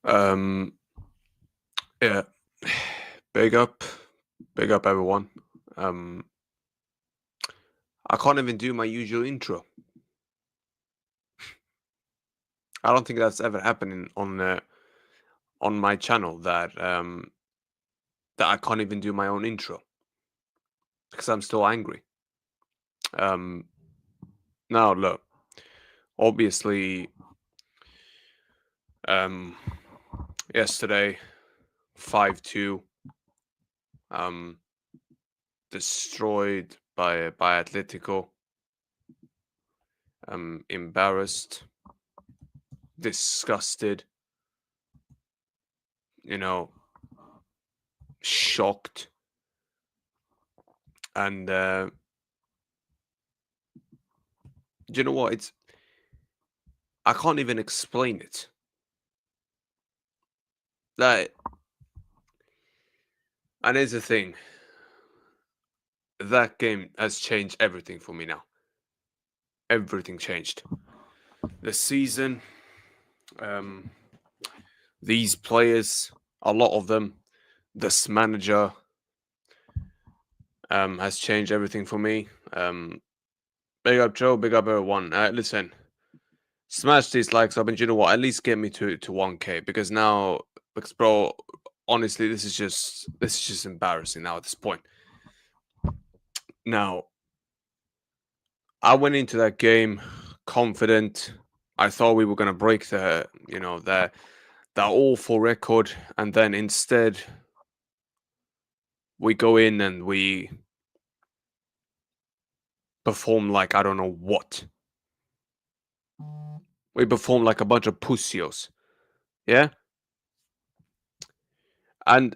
Um, yeah, big up, big up, everyone. Um, I can't even do my usual intro. I don't think that's ever happening on my channel that I can't even do my own intro because I'm still angry. Um, Now look, obviously, um, yesterday 5-2, um, destroyed by Atletico. Embarrassed, disgusted, you know, shocked, and do you know what? I can't even explain it. That and here's the thing. That game has changed everything for me now. Everything changed. The season, um, these players, a lot of them, this manager, has changed everything for me. Big up Joe, big up everyone. Listen, smash these likes up, and you know what? At least get me to 1K because now, because bro, honestly, this is just embarrassing now at this point. Now, I went into that game confident. I thought we were gonna break that awful record, and then instead we go in and we perform like I don't know what. We perform like a bunch of pussios. Yeah? And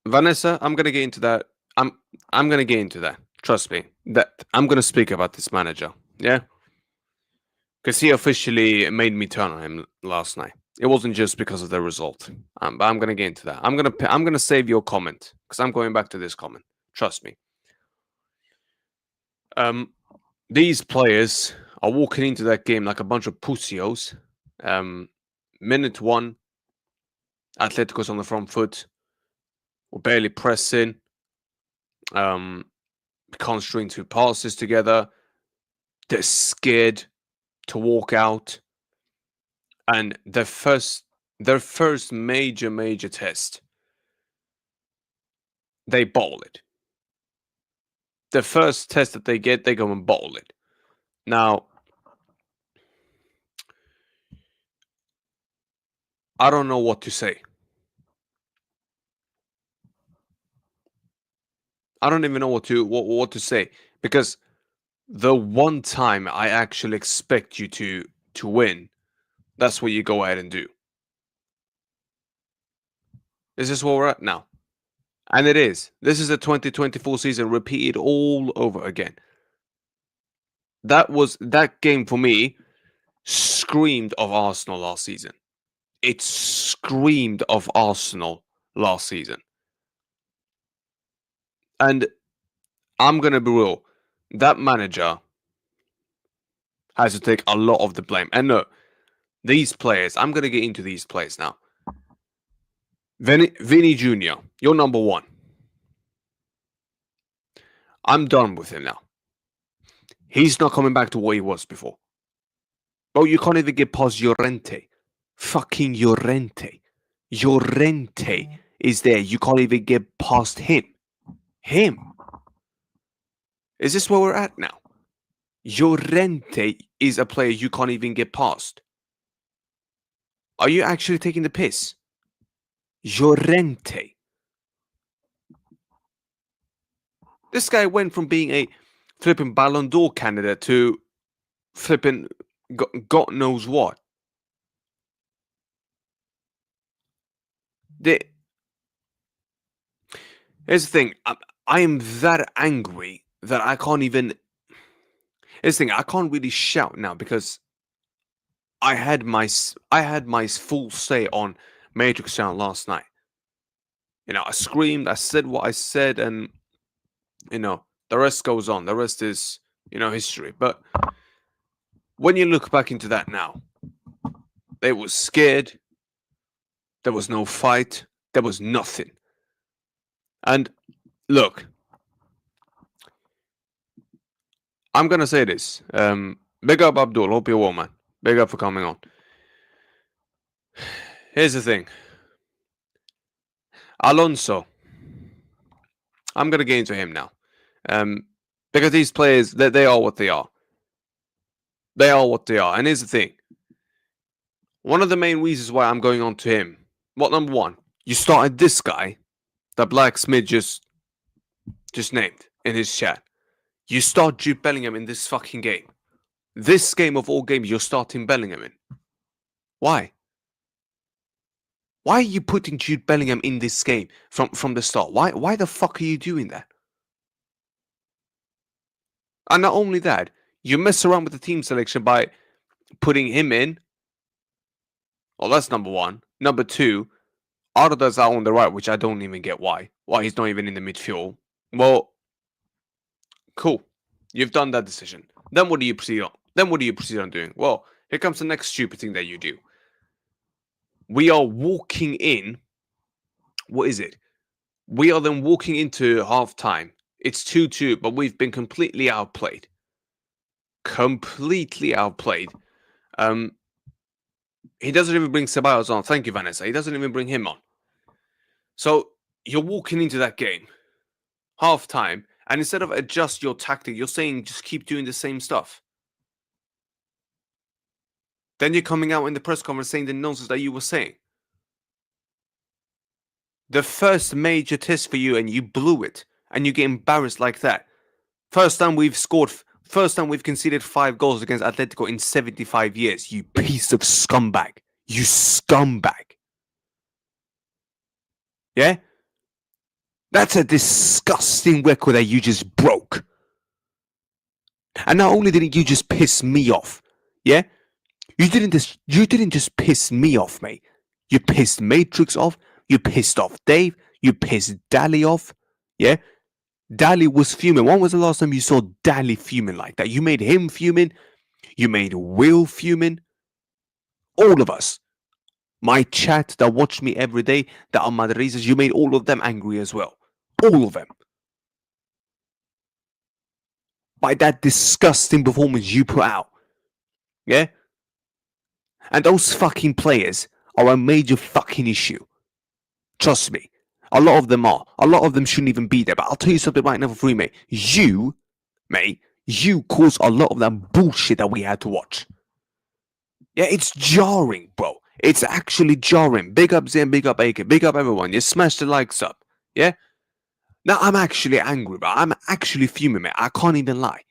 Vanessa, I'm gonna get into that. I'm gonna get into that. Trust me. That I'm gonna speak about this manager. Yeah? Because he officially made me turn on him last night. It wasn't just because of the result. But I'm gonna get into that. I'm gonna save your comment because I'm going back to this comment. Trust me. Um, these players are walking into that game like a bunch of pussios. Minute one, Atletico's on the front foot. We're barely pressing. Um, can't string two passes together. They're scared to walk out. And their first major test, they bottle it. The first test that they get, they go and bottle it. Now, I don't know what to say. I don't even know what to say because the one time I actually expect you to win, that's what you go ahead and do. Is this where we're at now? And it is. This is the 2024 season repeated all over again. That game for me screamed of Arsenal last season. It screamed of Arsenal last season. And I'm gonna be real. That manager has to take a lot of the blame. And no, these players, I'm gonna get into these players now. Vinny Jr., you're number one. I'm done with him now. He's not coming back to what he was before. Bro, you can't even get past Llorente. Fucking Llorente. Llorente is there. You can't even get past him. Him. Is this where we're at now? Llorente is a player you can't even get past. Are you actually taking the piss? Llorente. This guy went from being a flipping Ballon d'Or candidate to flipping God knows what. Here's the thing. I am that angry that I can't even. Here's the thing. I can't really shout now because I had my full say on Matrix Sound last night. I screamed. I said what I said, and the rest goes on. The rest is history. But when you look back into that now, they were scared. There was no fight. There was nothing. And look, I'm gonna say this. Big up Abdul. Hope you're well, man. Big up for coming on. Here's the thing. Alonso. I'm gonna get into him now. Because these players, they are what they are. They are what they are. And here's the thing. One of the main reasons why I'm going on to him. What, number one? You started this guy that Black Smith just named in his chat. You start Jude Bellingham in this fucking game. This game of all games, you're starting Bellingham in. Why? Why are you putting Jude Bellingham in this game from the start? Why the fuck are you doing that? And not only that, you mess around with the team selection by putting him in. Well, that's number one. Number two, Arda's out on the right, which I don't even get why. Why he's not even in the midfield. Well, cool. You've done that decision. Then what do you proceed on? Doing? Well, here comes the next stupid thing that you do. We are walking in. What is it? We are then walking into half time. It's 2-2, but we've been completely outplayed. Completely outplayed. He doesn't even bring Ceballos on. Thank you, Vanessa. He doesn't even bring him on. So you're walking into that game, half time, and instead of adjust your tactic, you're saying just keep doing the same stuff. Then you're coming out in the press conference saying the nonsense that you were saying. The first major test for you, and you blew it, and you get embarrassed like that. First time we've conceded 5 goals against Atletico in 75 years. You piece of scumbag. You scumbag. Yeah? That's a disgusting record that you just broke. And not only did you just piss me off, yeah? You didn't just piss me off, mate. You pissed Matrix off. You pissed off Dave. You pissed Dally off. Yeah? Dally was fuming. When was the last time you saw Dally fuming like that? You made him fuming. You made Will fuming. All of us. My chat that watch me every day, that are Madridistas, you made all of them angry as well. All of them. By that disgusting performance you put out. Yeah? And those fucking players are a major fucking issue. Trust me. A lot of them are. A lot of them shouldn't even be there. But I'll tell you something right now for free, mate. You caused a lot of that bullshit that we had to watch. Yeah, it's jarring, bro. It's actually jarring. Big up Zen, big up AK, big up everyone. You smash the likes up. Yeah? Now, I'm actually angry, bro. I'm actually fuming, mate. I can't even lie.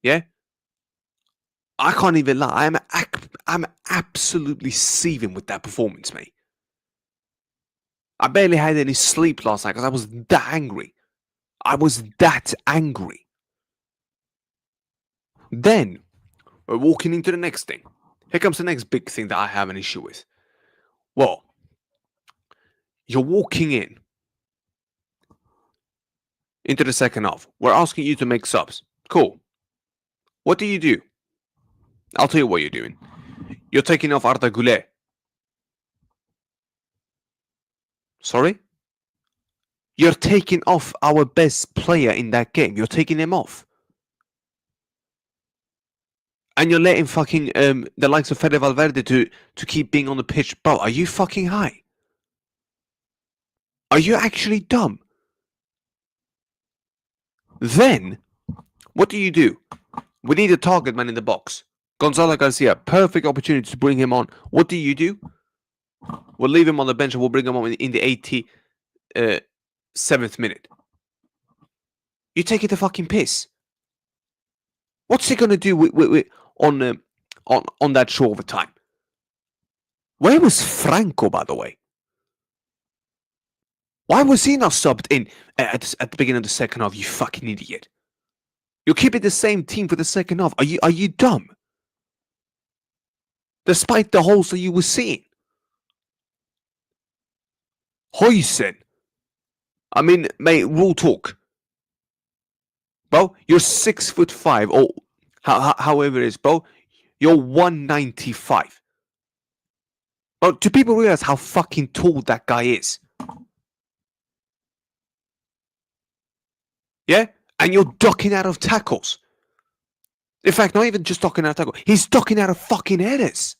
Yeah? I can't even lie. I'm absolutely seething with that performance, mate. I barely had any sleep last night because I was that angry. I was that angry. Then, we're walking into the next thing. Here comes the next big thing that I have an issue with. Well, you're walking into the second half. We're asking you to make subs. Cool. What do? I'll tell you what you're doing. You're taking off Arda Güler. Sorry? You're taking off our best player in that game. You're taking him off. And you're letting fucking the likes of Fede Valverde to keep being on the pitch. Bro, are you fucking high? Are you actually dumb? Then, what do? We need a target man in the box. Gonzalo Garcia, perfect opportunity to bring him on. What do? We'll leave him on the bench and we'll bring him on in the 87th minute. You take it the fucking piss. What's he gonna do on that short of a time? Where was Franco, by the way? Why was he not subbed in at the beginning of the second half? You fucking idiot! You're keeping the same team for the second half. Are you dumb? Despite the holes that you were seeing, Hoysen. I mean, mate, real talk. Bro, you're 6'5", or however it is, bro. You're 195. But do people realize how fucking tall that guy is? Yeah? And you're ducking out of tackles. In fact, not even just ducking out of tackles. He's ducking out of fucking headers.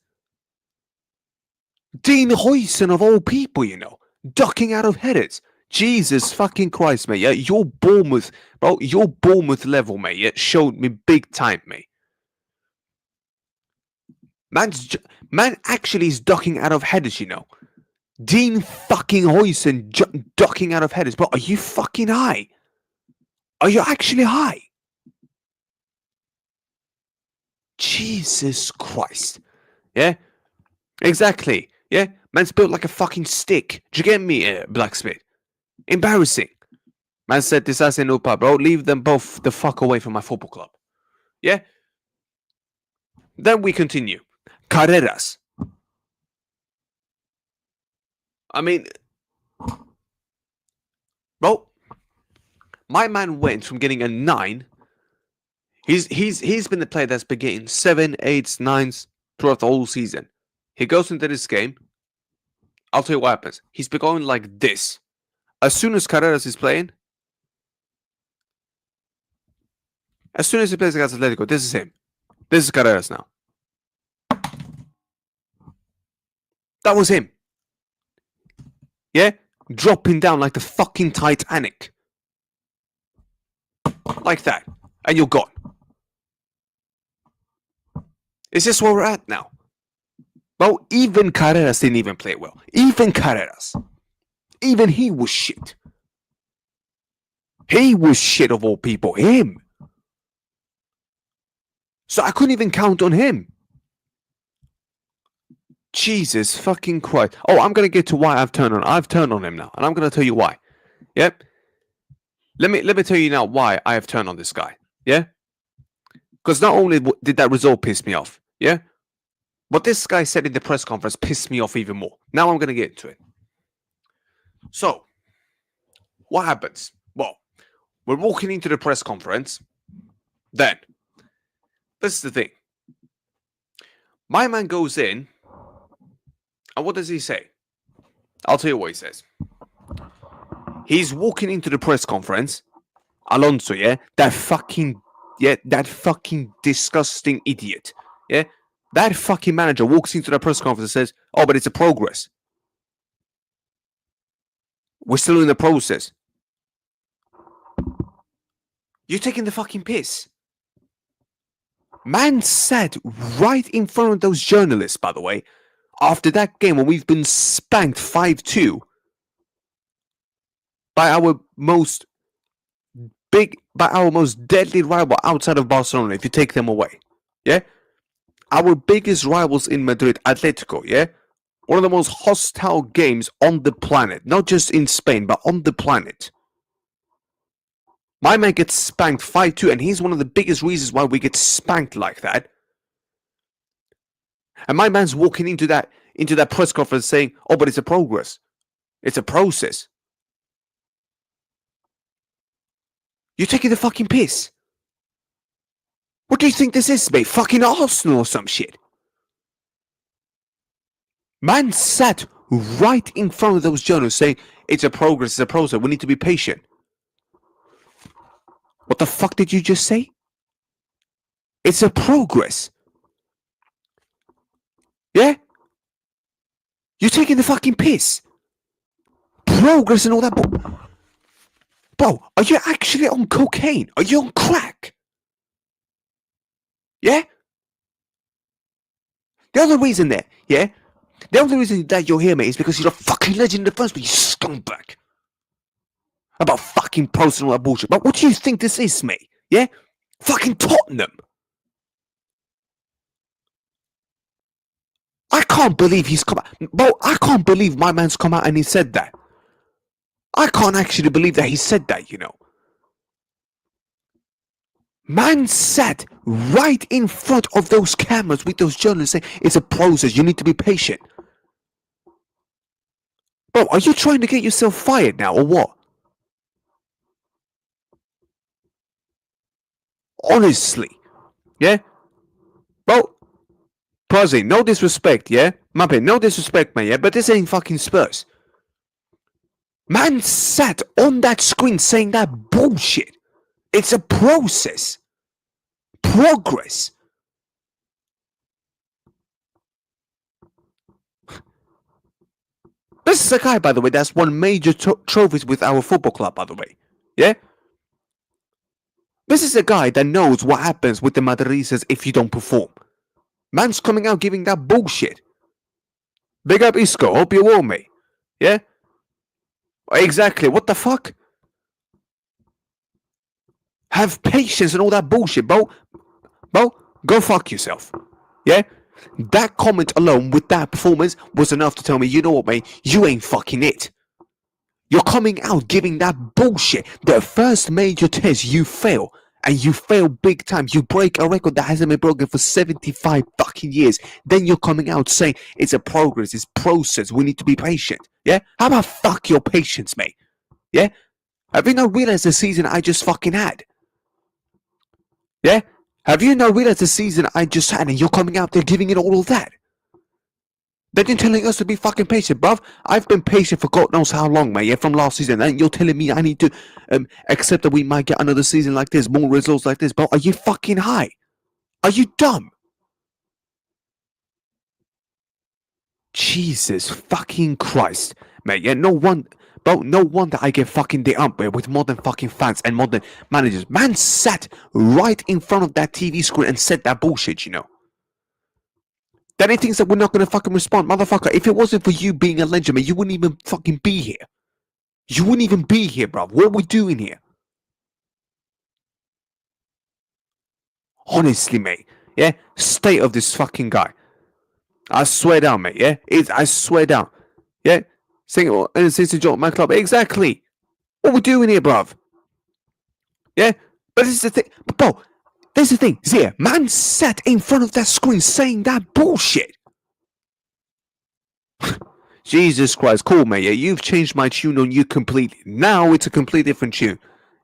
Dean Huijsen of all people, you know. Ducking out of headers. Jesus fucking Christ, mate. Yeah, your Bournemouth, bro, your Bournemouth level, mate, yeah, showed me big time, mate. Man actually is ducking out of headers, you know. Dean fucking Huijsen ducking out of headers. But are you fucking high? Are you actually high? Jesus Christ. Yeah? Exactly. Yeah? Man's built like a fucking stick. Do you get me, Blacksmith? Embarrassing. Man said this as in Upa, bro. Leave them both the fuck away from my football club. Yeah? Then we continue. Carreras. I mean, bro, my man went from getting a 9. He's been the player that's been getting 7, 8s, 9s throughout the whole season. He goes into this game. I'll tell you what happens. He's been going like this. As soon as Carreras is playing, as soon as he plays against Atletico, this is him. This is Carreras now. That was him. Yeah? Dropping down like the fucking Titanic. Like that. And you're gone. Is this where we're at now? Well, even Carreras didn't even play well. Even Carreras. Even he was shit. He was shit of all people. Him. So I couldn't even count on him. Jesus fucking Christ. Oh, I'm going to get to why I've turned on him now. And I'm going to tell you why. Yep. Let me tell you now why I have turned on this guy. Yeah? Because not only did that result piss me off. Yeah? What this guy said in the press conference pissed me off even more. Now I'm going to get into it. So, what happens? Well, we're walking into the press conference. Then, this is the thing. My man goes in, and what does he say? I'll tell you what he says. He's walking into the press conference. Alonso, yeah? That fucking disgusting idiot. Yeah? That fucking manager walks into the press conference and says, oh, but it's a progress. We're still in the process. You're taking the fucking piss. Man sat right in front of those journalists, by the way, after that game when we've been spanked 5-2 by our most deadly rival outside of Barcelona, if you take them away. Yeah? Our biggest rivals in Madrid, Atletico, yeah? One of the most hostile games on the planet. Not just in Spain, but on the planet. My man gets spanked 5-2, and he's one of the biggest reasons why we get spanked like that. And my man's walking into that press conference saying, oh, but it's a progress. It's a process. You're taking the fucking piss. What do you think this is, mate? Fucking Arsenal or some shit? Man sat right in front of those journalists saying, it's a progress, it's a process, we need to be patient. What the fuck did you just say? It's a progress. Yeah? You're taking the fucking piss. Progress and all that. Bro, are you actually on cocaine? Are you on crack? Yeah? The only reason that you're here, mate, is because you're a fucking legend in the first place, you scumbag. About fucking posting all that bullshit. But what do you think this is, mate? Yeah? Fucking Tottenham. I can't believe he's come out. Bro, I can't believe my man's come out and he said that. I can't actually believe that he said that, you know. Man sat right in front of those cameras with those journalists saying, it's a process, you need to be patient. Bro, are you trying to get yourself fired now or what? Honestly. Yeah? Bro, Buzzy, no disrespect, yeah? Muppet, no disrespect, man, yeah? But this ain't fucking Spurs. Man sat on that screen saying that bullshit. It's a process. Progress. This is a guy, by the way, that's won major trophies with our football club, by the way. Yeah? This is a guy that knows what happens with the Madridistas if you don't perform. Man's coming out giving that bullshit. Big up Isco, hope you warm me. Yeah? Exactly, what the fuck? Have patience and all that bullshit, bro. Bro, go fuck yourself. Yeah? That comment alone with that performance was enough to tell me, you know what, mate? You ain't fucking it. You're coming out giving that bullshit. The first major test you fail. And you fail big time. You break a record that hasn't been broken for 75 fucking years. Then you're coming out saying it's a progress, it's process. We need to be patient. Yeah? How about fuck your patience, mate? Yeah? Have you not realized the season I just fucking had? Yeah? Have you not realized the season I just had and you're coming out there giving it all of that? Then you're telling us to be fucking patient, bruv. I've been patient for God knows how long, mate, yeah, from last season. And you're telling me I need to accept that we might get another season like this, more results like this. But are you fucking high? Are you dumb? Jesus fucking Christ, mate, yeah, no wonder I get fucking the umpire with modern fucking fans and modern managers. Man sat right in front of that TV screen and said that bullshit, you know. Then he thinks that we're not going to fucking respond. Motherfucker, if it wasn't for you being a legend, man, you wouldn't even fucking be here. You wouldn't even be here, bruv. What are we doing here? Honestly, mate. Yeah? State of this fucking guy. I swear down, mate. Yeah? I swear down. Yeah? Saying, since you joined my club. Exactly. What are we doing here, bruv? Yeah? But this is the thing. But, bro, this is the thing. Zia, man sat in front of that screen saying that bullshit. Jesus Christ, cool, mate. Yeah, you've changed my tune on you completely. Now it's a completely different tune.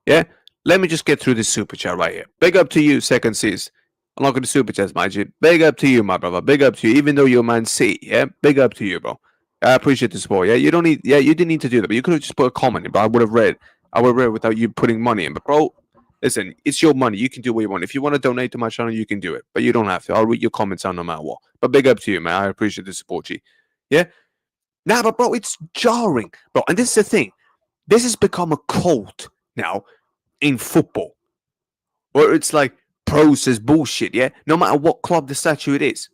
Yeah? Let me just get through this super chat right here. Big up to you, Second Seas. I'm not going to super chat, my G. Big up to you, my brother. Big up to you, even though you're Man C. Yeah? Big up to you, bro. I appreciate the support. Yeah? You didn't need to do that, but you could have just put a comment in, but I would have read without you putting money in. But, bro, listen, it's your money. You can do what you want. If you want to donate to my channel, you can do it. But you don't have to. I'll read your comments out no matter what. But big up to you, man. I appreciate the support, G. Yeah? Nah, but bro, it's jarring, bro. And this is the thing. This has become a cult now in football. Where it's like process bullshit, yeah? No matter what club the statue it is.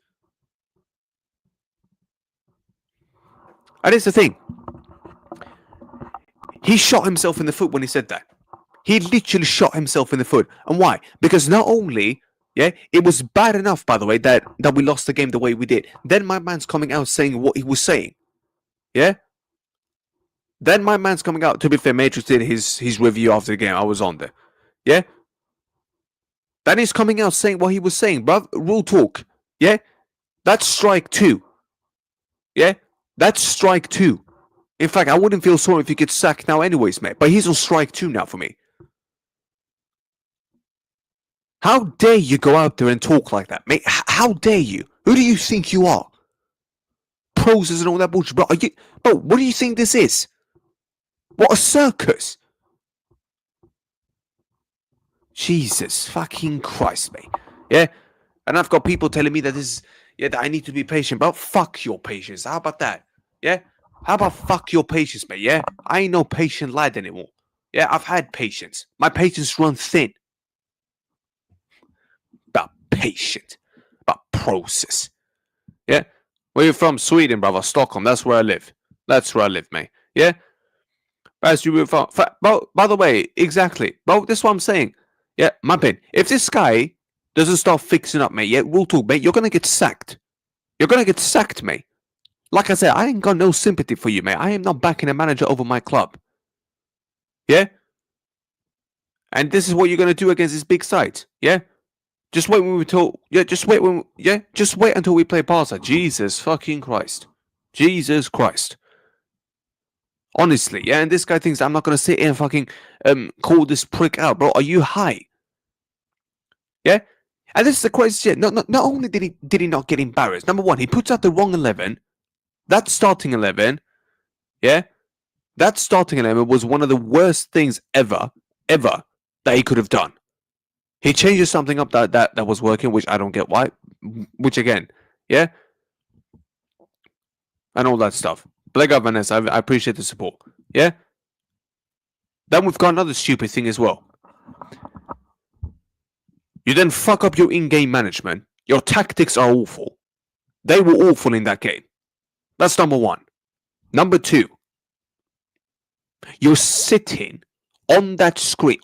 And it's the thing. He shot himself in the foot when he said that. He literally shot himself in the foot. And why? Because not only, yeah, it was bad enough, by the way, that we lost the game the way we did. Then my man's coming out saying what he was saying. Yeah? Then my man's coming out. To be fair, Matrix did his review after the game. I was on there. Yeah? Then he's coming out saying what he was saying, bruv. Rule talk. Yeah? That's strike 2. Yeah? That's strike 2. In fact, I wouldn't feel sorry if he gets sacked now anyways, mate. But he's on strike 2 now for me. How dare you go out there and talk like that, mate? How dare you? Who do you think you are? Poses and all that bullshit, bro. What do you think this is? What, a circus? Jesus fucking Christ, mate. Yeah? And I've got people telling me that that I need to be patient. But fuck your patience. How about that? Yeah? How about fuck your patience, mate? Yeah? I ain't no patient lad anymore. Yeah? I've had patience. My patience run thin. About patient. About process. Yeah? Where you from? Sweden, brother. Stockholm. That's where I live. That's where I live, mate. Yeah? As you were from. By the way, exactly. Bro, that's what I'm saying. Yeah, my pen. If this guy doesn't start fixing up, mate, yeah, rule talk, mate, you're going to get sacked. You're going to get sacked, mate. Like I said, I ain't got no sympathy for you, mate. I am not backing a manager over my club. Yeah? And this is what you're going to do against this big side. Yeah? Just wait when we talk. Yeah, just wait just wait until we play Barca. Jesus fucking Christ. Jesus Christ. Honestly, yeah, and this guy thinks I'm not going to sit here and fucking call this prick out. Bro, are you high? Yeah? And this is the crazy shit. Not only did he not get embarrassed. Number one, he puts out the wrong 11. That starting 11, yeah, that starting 11 was one of the worst things ever that he could have done. He changes something up that was working, which I don't get why. Which again, yeah, and all that stuff. Black up, Vanessa. I appreciate the support. Yeah. Then we've got another stupid thing as well. You then fuck up your in-game management. Your tactics are awful. They were awful in that game. That's number one. Number two, you're sitting on that screen,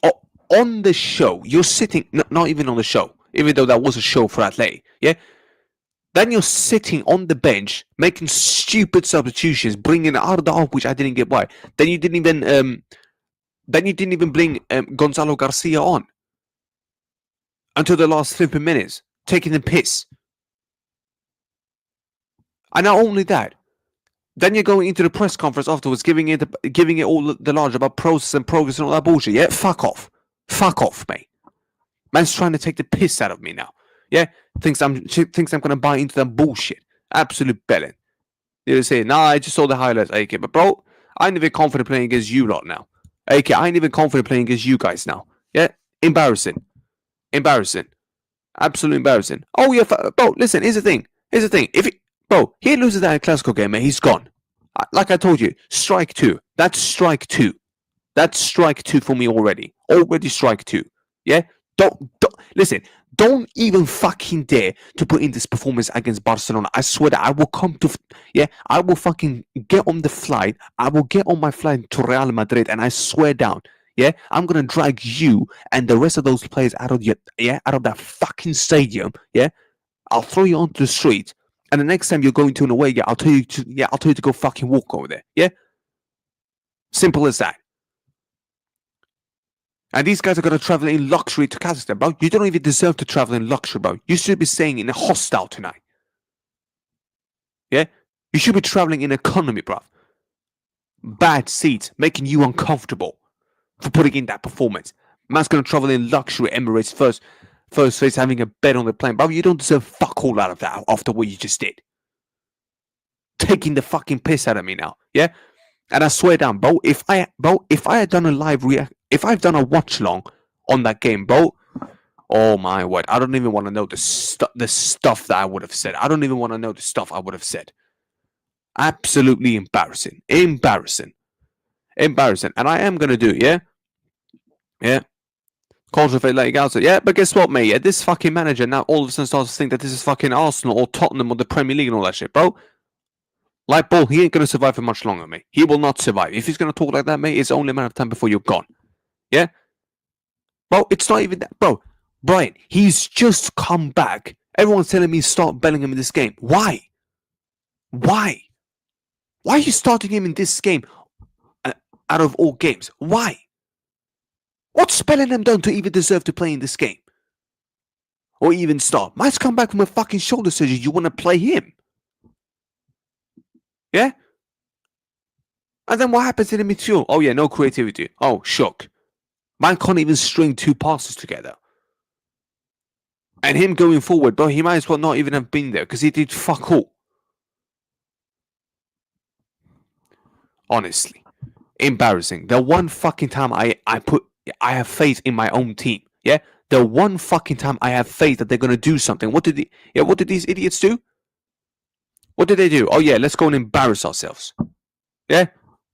on the show. You're sitting, not even on the show, even though that was a show for Atletico. Yeah. Then you're sitting on the bench, making stupid substitutions, bringing Arda off, which I didn't get why. Then you didn't even bring Gonzalo Garcia on until the last flipping minutes, taking the piss. And not only that, then you're going into the press conference afterwards, giving it all the large about process and progress and all that bullshit. Yeah, fuck off, mate. Man's trying to take the piss out of me now. Yeah, thinks I'm gonna buy into that bullshit. Absolute belly. They say, nah, I just saw the highlights, AK. But bro, I ain't even confident playing against you lot now. AK, I ain't even confident playing against you guys now. Yeah, embarrassing. Absolutely embarrassing. Oh yeah, bro. Listen, here's the thing. If he loses that Atletico game, man, he's gone. Like I told you, strike two. That's strike two. That's strike two for me already. Already strike two. Yeah. Don't listen. Don't even fucking dare to put in this performance against Barcelona. I swear that I will come to. Yeah, I will fucking get on the flight. I will get on my flight to Real Madrid, and I swear down. Yeah, I'm gonna drag you and the rest of those players out of that fucking stadium. Yeah, I'll throw you onto the street, and the next time you're going to an away game, I'll tell you to go fucking walk over there. Yeah, simple as that. And these guys are gonna travel in luxury to Kazakhstan, bro. You don't even deserve to travel in luxury, bro. You should be staying in a hostel tonight. Yeah, you should be traveling in economy, bro. Bad seats, making you uncomfortable for putting in that performance. Man's gonna travel in luxury Emirates first face having a bed on the plane. Bro, you don't deserve fuck all out of that after what you just did. Taking the fucking piss out of me now, yeah? And I swear down, bro, if I had done a live if I've done a watch long on that game, bro, oh my word, I don't even want to know the stuff that I would have said. I don't even want to know the stuff I would have said. Absolutely embarrassing. And I am gonna do, yeah. Controversial like outside. Yeah, but guess what, mate? Yeah, this fucking manager now all of a sudden starts to think that this is fucking Arsenal or Tottenham or the Premier League and all that shit, bro. Like ball, he ain't gonna survive for much longer, mate. He will not survive. If he's gonna talk like that, mate, it's only a matter of time before you're gone. Yeah? Bro, it's not even that. Bro, Brian, he's just come back. Everyone's telling me start Bellingham in this game. Why? Why are you starting him in this game out of all games? Why? What's Bellingham done to even deserve to play in this game? Or even start? Mike's come back from a fucking shoulder surgery. You want to play him? Yeah? And then what happens in the midfield? Oh yeah, no creativity. Oh, shook. Man can't even string two passes together. And him going forward, bro, he might as well not even have been there because he did fuck all. Honestly. Embarrassing. The one fucking time I have faith in my own team. Yeah? The one fucking time I have faith that they're gonna do something. What did these idiots do? What did they do? Oh yeah, let's go and embarrass ourselves. Yeah?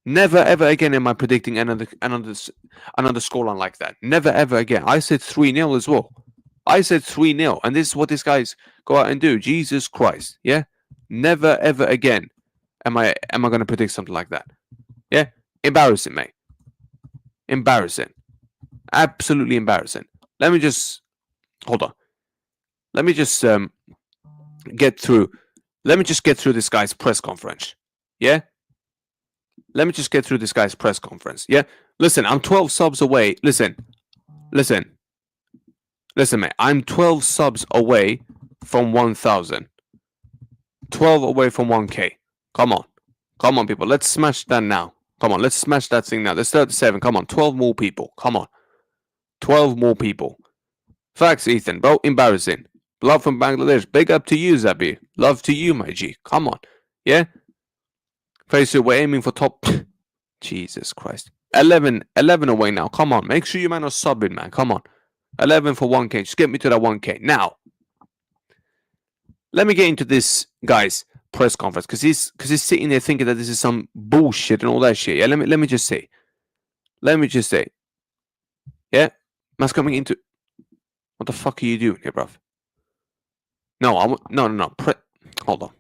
Never ever again am I predicting another scoreline like that. Never ever again. I said 3-0 as well. I said 3-0, and this is what these guys go out and do. Jesus Christ. Yeah? Never ever again am I gonna predict something like that. Yeah? Embarrassing, mate. Embarrassing. Absolutely embarrassing. Let me just hold on. Let me just get through this guy's press conference. Yeah? Let me just get through this guy's press conference. Yeah? Listen, I'm 12 subs away. Listen, mate. I'm 12 subs away from 1,000. 12 away from 1K. Come on, people. Let's smash that now. Come on, let's smash that thing now. There's 37. Come on, 12 more people. Come on. 12 more people. Facts, Ethan, bro. Embarrassing. Love from Bangladesh. Big up to you, Zabi. Love to you, my G. Come on. Yeah? Face it, we're aiming for top. Jesus Christ. 11 away now. Come on. Make sure you man are subbing, man. Come on. 11 for 1K. Just get me to that 1K. Now, let me get into this guy's press conference because he's sitting there thinking that this is some bullshit and all that shit. Yeah, let me just say. Yeah? Man's coming into. What the fuck are you doing here, bruv? No, no. Hold on.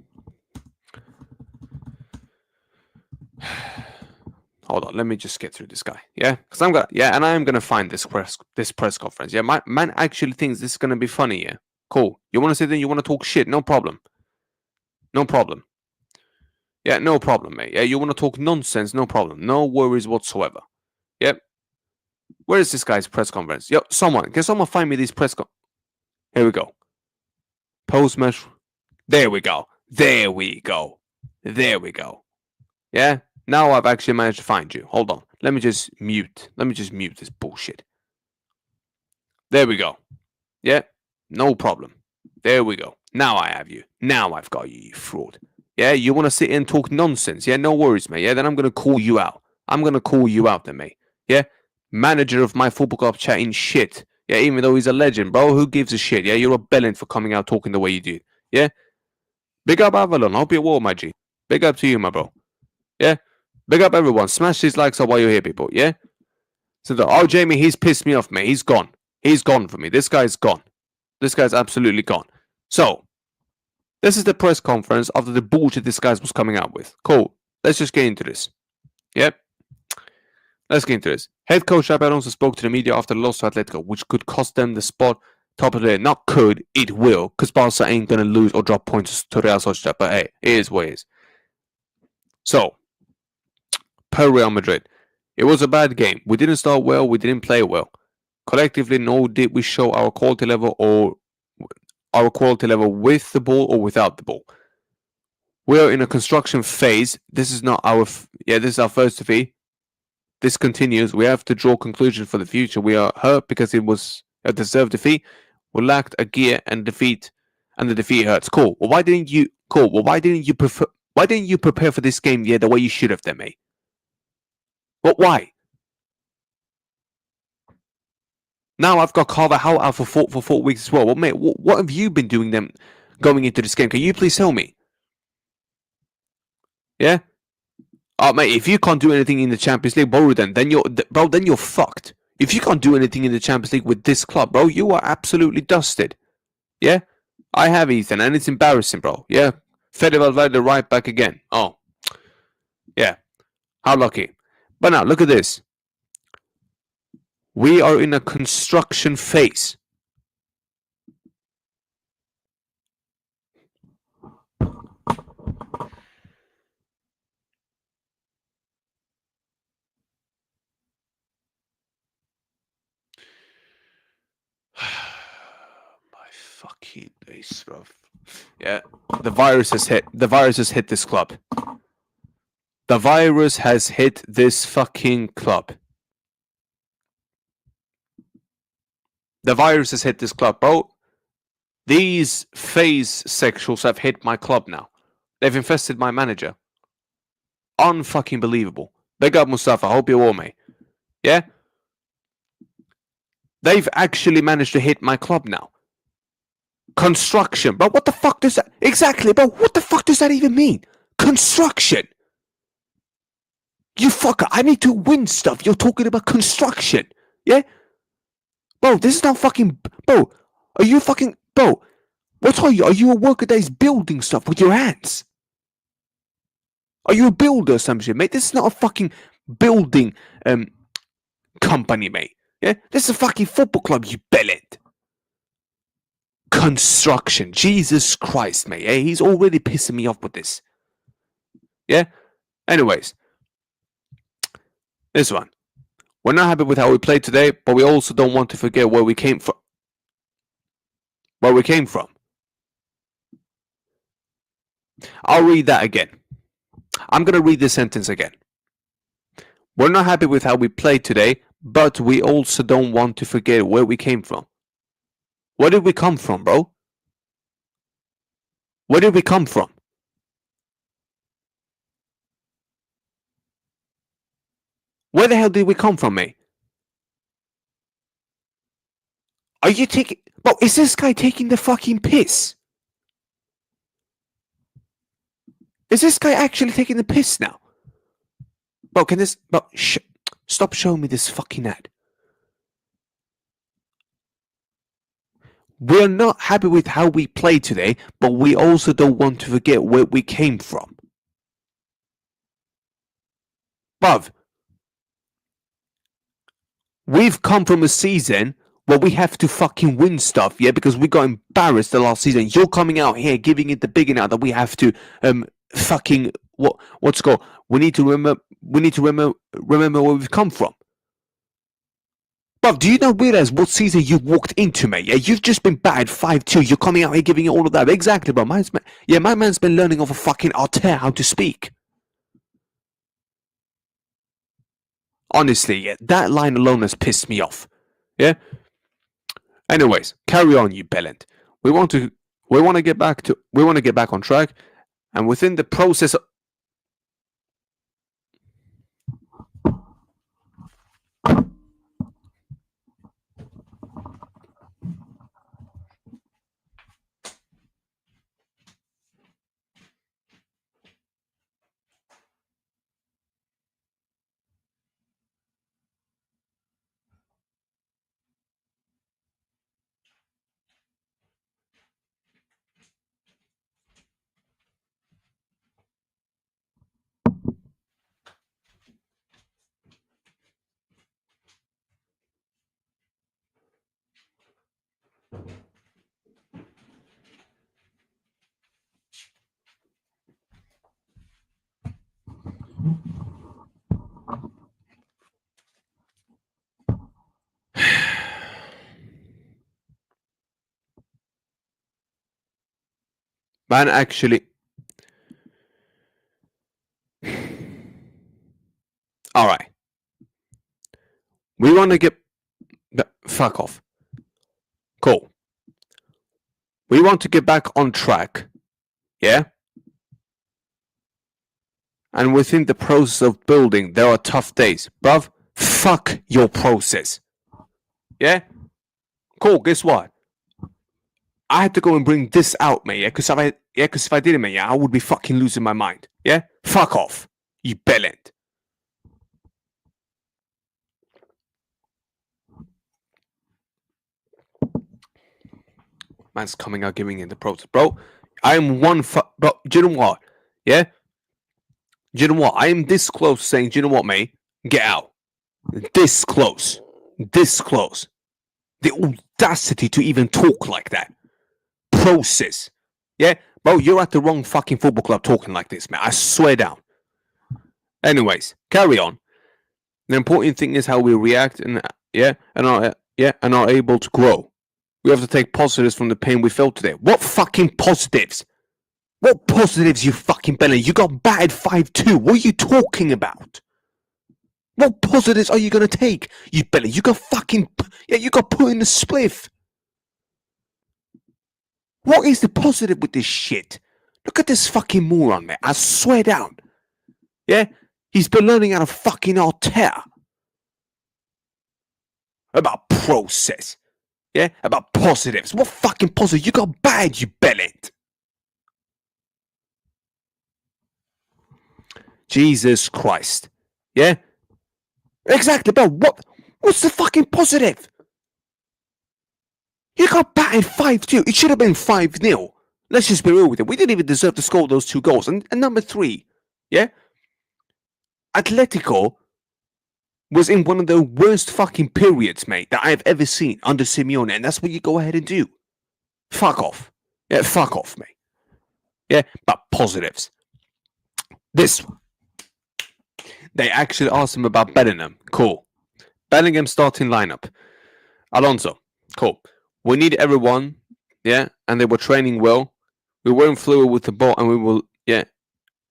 Hold on, let me just get through this guy. Yeah, because I'm gonna find this press conference. Yeah, my man actually thinks this is gonna be funny. Yeah, cool. You wanna sit there? You wanna talk shit? No problem. No problem. Yeah, no problem, mate. Yeah, you wanna talk nonsense? No problem. No worries whatsoever. Yep. Where is this guy's press conference? Yo, can someone find me these Here we go. Post-match. There we go. Yeah. Now I've actually managed to find you. Hold on. Let me just mute this bullshit. There we go. Yeah. No problem. There we go. Now I have you. Now I've got you, you fraud. Yeah. You want to sit and talk nonsense? Yeah. No worries, mate. Yeah. Then I'm going to call you out. Then, mate. Yeah. Manager of my football club chatting shit. Yeah. Even though he's a legend, bro. Who gives a shit? Yeah. You're a bellend for coming out talking the way you do. Yeah. Big up Avalon. Hope you're well, my G. Big up to you, my bro. Yeah. Big up everyone. Smash these likes up while you're here, people. Yeah? So, Jamie, he's pissed me off, mate. He's gone. He's gone for me. This guy's gone. This guy's absolutely gone. So, this is the press conference after the bullshit this guy was coming out with. Cool. Let's just get into this. Yep. Let's get into this. Head coach Alonso spoke to the media after the loss to Atletico, which could cost them the spot top of the league. Not could, it will, because Barca ain't going to lose or drop points to Real Sociedad. But hey, it is what it is. So, per Real Madrid, it was a bad game. We didn't start well. We didn't play well. Collectively, nor did we show our quality level with the ball or without the ball. We are in a construction phase. This is our first defeat. This continues. We have to draw conclusions for the future. We are hurt because it was a deserved defeat. We lacked a gear and the defeat hurts. Cool. Well, why didn't you prepare for this game? Yeah, the way you should have done, mate. But why? Now I've got Carver out for 4 weeks as well. Well, mate, what have you been doing them going into this game? Can you please tell me? Yeah? Mate, if you can't do anything in the Champions League, bro, then you're fucked. If you can't do anything in the Champions League with this club, bro, you are absolutely dusted. Yeah? I have Ethan, and it's embarrassing, bro. Yeah? Fede Valverde right back again. Oh. Yeah. How lucky. But now, look at this. We are in a construction phase. My fucking days, bro. Yeah, the virus has hit this club. The virus has hit this fucking club. The virus has hit this club, bro. These phase sexuals have hit my club now. They've infested my manager. Unfucking believable. Big up Mustafa. Hope you're well, mate. Yeah? They've actually managed to hit my club now. Construction. Bro, what the fuck does that... Exactly, bro. What the fuck does that even mean? Construction. You fucker. I need to win stuff. You're talking about construction. Yeah? Bro, this is not fucking... Bro, are you fucking... Bro, what are you? Are you a worker that is building stuff with your hands? Are you a builder or some shit, mate? This is not a fucking building company, mate. Yeah? This is a fucking football club, you bellend. Construction. Jesus Christ, mate. Yeah? He's already pissing me off with this. Yeah? Anyways. This one. We're not happy with how we played today, but we also don't want to forget where we came from. I'll read that again. I'm going to read this sentence again. We're not happy with how we played today, but we also don't want to forget where we came from. Where did we come from, bro? Where did we come from? Where the hell did we come from, mate? Are you taking... Bro, is this guy taking the fucking piss? Is this guy actually taking the piss now? Bro, can this... Bro, stop showing me this fucking ad. We're not happy with how we played today, but we also don't want to forget where we came from. Bruv, we've come from a season where we have to fucking win stuff, yeah, because we got embarrassed the last season. You're coming out here giving it the bigger now that we have to fucking what's it called? We need to remember where we've come from. But do you not realize what season you walked into, mate? Yeah, you've just been battered 5-2. You're coming out here giving it all of that. Exactly, bro. My man's been learning off a fucking Arteta how to speak. Honestly, yeah, that line alone has pissed me off. Yeah. Anyways, carry on, you bellend. We want to get back on track, and within the process of... Man, actually... Alright. We want to get... Fuck off. Cool. We want to get back on track. Yeah? And within the process of building, there are tough days. Bruv, fuck your process. Yeah? Cool, guess what? I had to go and bring this out, mate, yeah? Because if I didn't, mate, yeah, I would be fucking losing my mind. Yeah? Fuck off, you bellend. Man's coming out giving in the process. Bro, I am bro, do you know what? Yeah? Do you know what? I am this close to saying, do you know what, mate? Get out. This close. This close. The audacity to even talk like that. Process. Yeah? Bro, you're at the wrong fucking football club talking like this, man. I swear down. Anyways, carry on. The important thing is how we react and are able to grow. We have to take positives from the pain we felt today. What fucking positives? What positives, you fucking belly? You got battered 5-2. What are you talking about? What positives are you gonna take, you belly? You got fucking... Yeah, you got put in the spliff. What is the positive with this shit? Look at this fucking moron, man. I swear down. Yeah? He's been learning how to fucking Arteta. About process. Yeah? About positives. What fucking positive? You got bad, you bellet. Jesus Christ. Yeah? Exactly, bro. What's the fucking positive? You got battered 5-2. It should have been 5-0. Let's just be real with it. We didn't even deserve to score those 2 goals. And number 3, yeah? Atletico was in one of the worst fucking periods, mate, that I've ever seen under Simeone. And that's what you go ahead and do. Fuck off. Yeah, fuck off, mate. Yeah, but positives. This one. They actually asked him about Bellingham. Cool. Bellingham starting lineup. Alonso. Cool. We need everyone. Yeah. And they were training well. We weren't fluid with the ball and we will, yeah.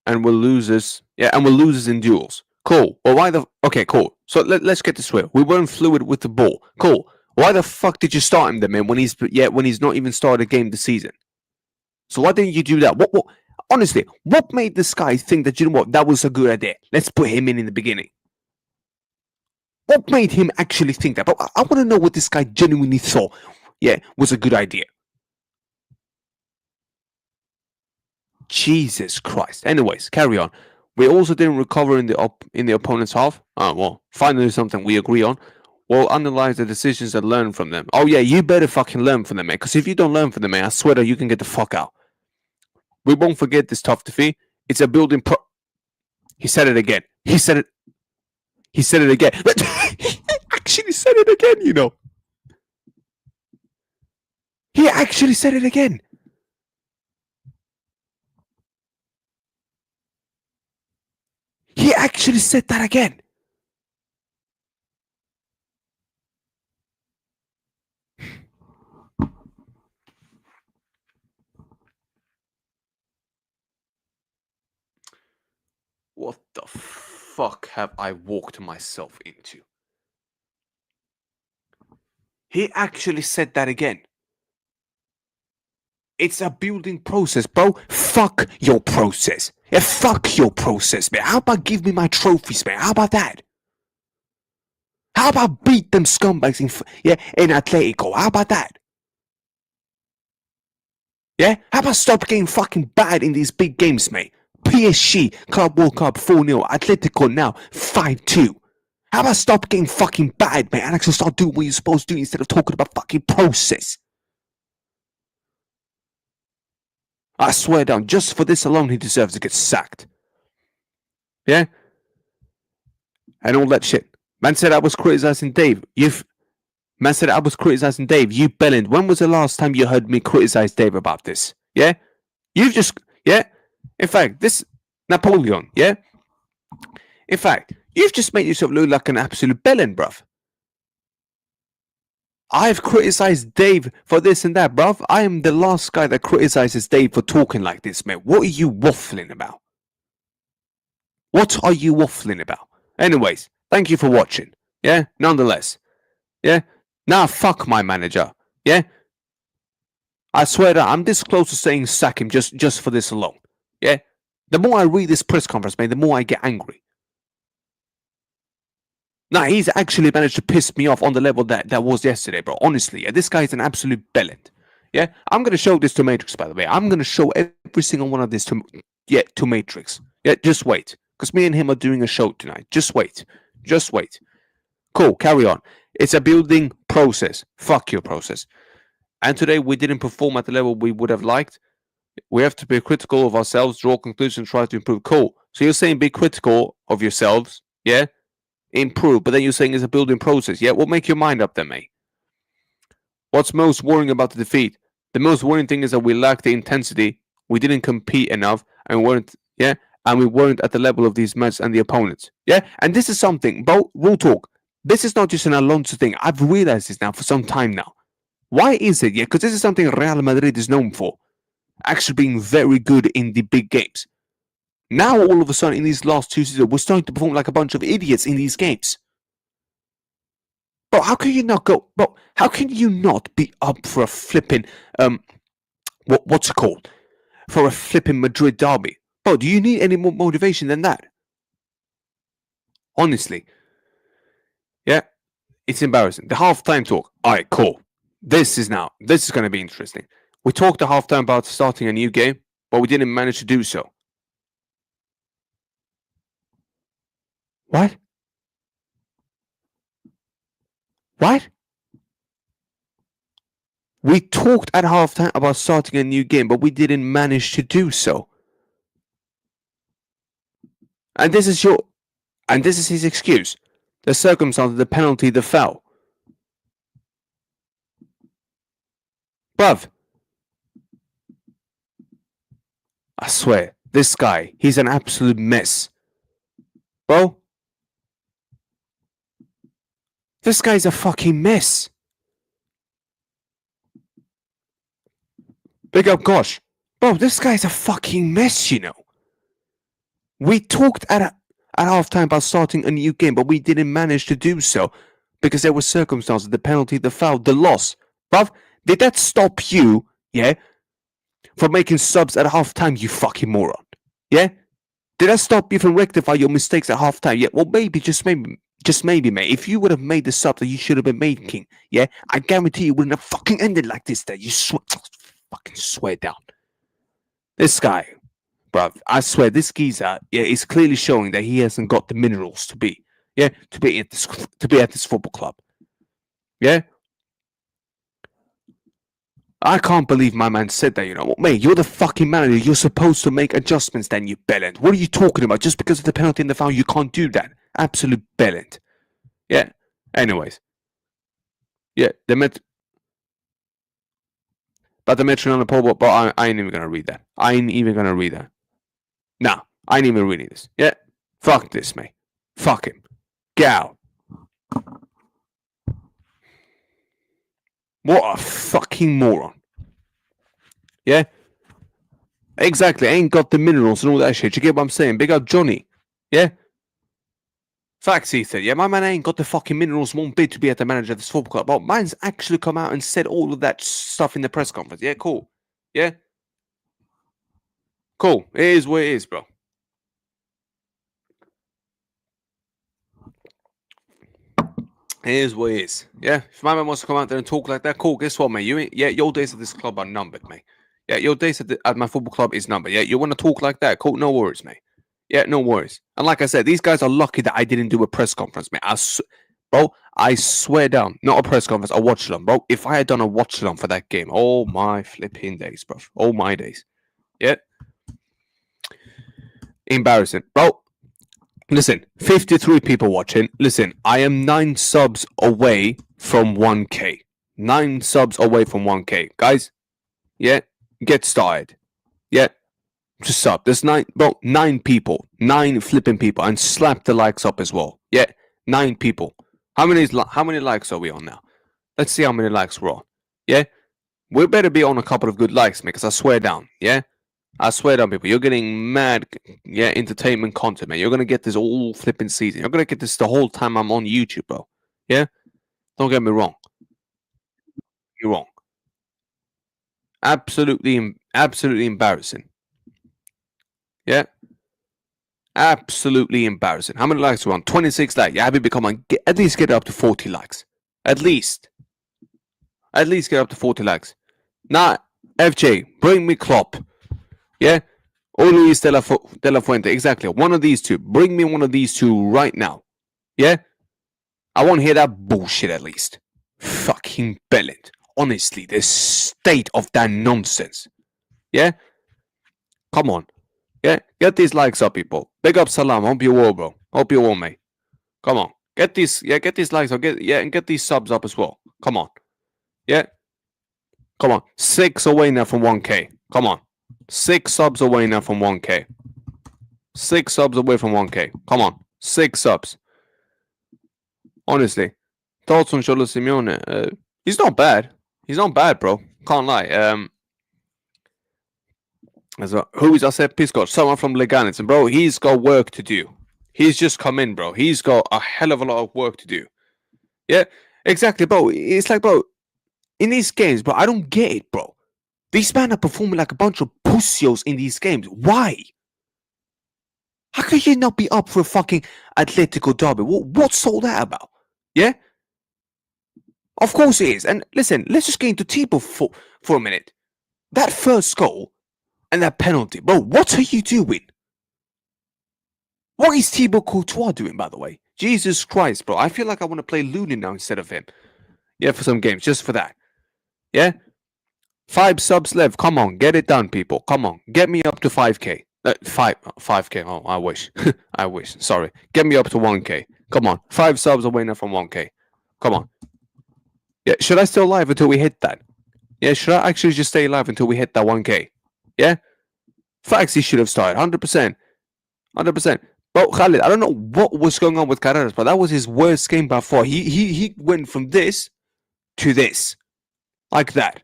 And we're losers. Yeah. And we're losers in duels. Cool. Well, why the... Okay, cool. So let's get this straight. We weren't fluid with the ball. Cool. Why the fuck did you start him then, man, when he's not even started a game this season? So why didn't you do that? What honestly, what made this guy think that, you know what, that was a good idea? Let's put him in the beginning. What made him actually think that? But I want to know what this guy genuinely thought, was a good idea. Jesus Christ. Anyways, carry on. We also didn't recover in the opponent's half. Oh, well, finally something we agree on. We'll analyze the decisions and learn from them. Oh yeah, you better fucking learn from them, man. Because if you don't learn from them, man, I swear that you can get the fuck out. We won't forget this tough defeat. It's a building He said it again. He said it again. He actually said it again, you know. He actually said it again. He actually said that again. What the fuck have I walked myself into? He actually said that again. It's a building process, bro. Fuck your process. Yeah, fuck your process, man. How about give me my trophies, man? How about that? How about beat them scumbags in Atletico? How about that? Yeah? How about stop getting fucking bad in these big games, mate? PSG, Club World Cup 4-0, Atletico now 5-2. How about stop getting fucking bad, mate, and actually start doing what you're supposed to do instead of talking about fucking process? I swear down, just for this alone, he deserves to get sacked. Yeah? And all that shit. Man said I was criticizing Dave. Man said I was criticizing Dave. You bellend. When was the last time you heard me criticize Dave about this? Yeah? You've just... Yeah? In fact, this... Napoleon, yeah? In fact, you've just made yourself look like an absolute bellend, bruv. I've criticized Dave for this and that, bruv. I am the last guy that criticizes Dave for talking like this, man. What are you waffling about? What are you waffling about? Anyways, thank you for watching. Yeah? Nonetheless. Yeah? Nah, fuck my manager. Yeah? I swear that I'm this close to saying sack him just for this alone. Yeah? The more I read this press conference, man, the more I get angry. Nah, he's actually managed to piss me off on the level that was yesterday, bro. Honestly, yeah, this guy is an absolute bellend. Yeah? I'm going to show this to Matrix, by the way. I'm going to show every single one of this to Matrix. Yeah, just wait. Because me and him are doing a show tonight. Just wait. Just wait. Cool, carry on. It's a building process. Fuck your process. And today we didn't perform at the level we would have liked. We have to be critical of ourselves, draw conclusions, try to improve. Cool. So you're saying be critical of yourselves, yeah? Improve, but then you're saying it's a building process. Yeah, well, make your mind up then, mate. What's most worrying about the defeat? The most worrying thing is that we lacked the intensity. We didn't compete enough, and we weren't at the level of these matches and the opponents. Yeah, and this is something, bro. Real talk. This is not just an Alonso thing. I've realized this now for some time now. Why is it? Yeah, because this is something Real Madrid is known for, actually being very good in the big games. Now, all of a sudden, in these last 2 seasons, we're starting to perform like a bunch of idiots in these games. Bro, how can you not go? Bro, how can you not be up for a flipping what's it called? For a flipping Madrid derby? Bro, do you need any more motivation than that? Honestly. Yeah, it's embarrassing. The halftime talk. Alright, cool. This is going to be interesting. We talked at halftime about starting a new game, but we didn't manage to do so. What? What? We talked at halftime about starting a new game, but we didn't manage to do so. And this is his excuse. The circumstance, the penalty, the foul. Bruv. I swear, this guy, he's an absolute mess. Bro. This guy's a fucking mess. Big up Gosh. Bro, this guy's a fucking mess, you know. We talked at halftime about starting a new game, but we didn't manage to do so. because there were circumstances, the penalty, the foul, the loss. Bruv, did that stop you, yeah, from making subs at halftime, you fucking moron? Yeah? Did that stop you from rectifying your mistakes at halftime? Yeah, well, maybe, just maybe, mate. If you would have made the sub that you should have been making, yeah, I guarantee you wouldn't have fucking ended like this. That you fucking swear down. This guy, bruv, I swear, this geezer, yeah, is clearly showing that he hasn't got the minerals to be at this football club. Yeah. I can't believe my man said that, you know. Mate, you're the fucking manager. You're supposed to make adjustments then, you bellend. What are you talking about? Just because of the penalty and the foul, you can't do that. Absolute bellend. Yeah. Anyways. Yeah, the Metron on the pole, but I ain't even gonna read that. Nah, I ain't even reading this. Yeah. Fuck this, mate. Fuck him. Get out. What a fucking moron. Yeah? Exactly. Ain't got the minerals and all that shit. You get what I'm saying? Big up Johnny. Yeah? Facts, Ethan. Yeah, my man ain't got the fucking minerals one bit to be at the manager of this football club. But mine's actually come out and said all of that stuff in the press conference. Yeah, cool. Yeah? Cool. It is what it is, bro. It is what it is. Yeah? If my man wants to come out there and talk like that, cool. Guess what, mate? Your days at this club are numbered, mate. Yeah, your days at my football club is numbered. Yeah, you want to talk like that? Cool. No worries, mate. Yeah, no worries. And like I said, these guys are lucky that I didn't do a press conference, mate. Bro, I swear down, not a press conference, a watch along, bro. If I had done a watch along for that game, oh my flipping days, bro. Oh my days. Yeah. Embarrassing. Bro, listen, 53 people watching. Listen, I am 9 subs away from 1K. 9 subs away from 1K. Guys, yeah, get started. Yeah. Just sub. There's 9 people. 9 flipping people. And slap the likes up as well. Yeah. 9 people. How many likes are we on now? Let's see how many likes we're on. Yeah? We better be on a couple of good likes, mate, because I swear down. Yeah? I swear down, people. You're getting mad, yeah, entertainment content, man. You're going to get this all flipping season. You're going to get this the whole time I'm on YouTube, bro. Yeah? Don't get me wrong. You're wrong. Absolutely embarrassing. Yeah? Absolutely embarrassing. How many likes are we on? 26 likes. Yeah, Habibi, come on. At least get up to 40 likes. At least get up to 40 likes. Nah, FJ, bring me Klopp. Yeah? Or Luis de la Fuente. Exactly. One of these two. Bring me one of these two right now. Yeah? I want to hear that bullshit at least. Fucking bellend. Honestly, the state of that nonsense. Yeah? Come on. Yeah? Get these likes up, people. Big up Salam. Hope you're well, bro. Hope you're well, mate. Come on. Get these likes up. And get these subs up as well. Come on. Yeah? Come on. 6 away now from 1K. Come on. 6 subs away now from 1K. 6 subs away from 1K. Come on. 6 subs. Honestly. Thoughts on Cholo Simeone? He's not bad. He's not bad, bro. Can't lie. Who is Asep Piscot? Someone from Leganés. And bro, he's got work to do. He's just come in, bro. He's got a hell of a lot of work to do. Yeah, exactly, bro. It's like, bro, in these games, bro, I don't get it, bro. These men are performing like a bunch of pussios in these games. Why? How could you not be up for a fucking Atletico derby? What's all that about? Yeah? Of course it is. And listen, let's just get into Thibaut for a minute. That first goal and that penalty, bro, what are you doing? What is Thibaut Courtois doing, by the way? Jesus Christ, bro. I feel like I want to play Looney now instead of him. Yeah, for some games, just for that. Yeah? 5 subs left. Come on, get it done, people. Come on, get me up to 5K. 5K. Oh, I wish. I wish. Sorry. Get me up to 1K. Come on. 5 subs away now from 1K. Come on. Yeah, should I stay alive until we hit that? Yeah, should I actually just stay alive until we hit that 1K? Yeah? Facts, he should have started. 100%. 100%. But Khalid, I don't know what was going on with Carreras, but that was his worst game by far. He went from this to this. Like that.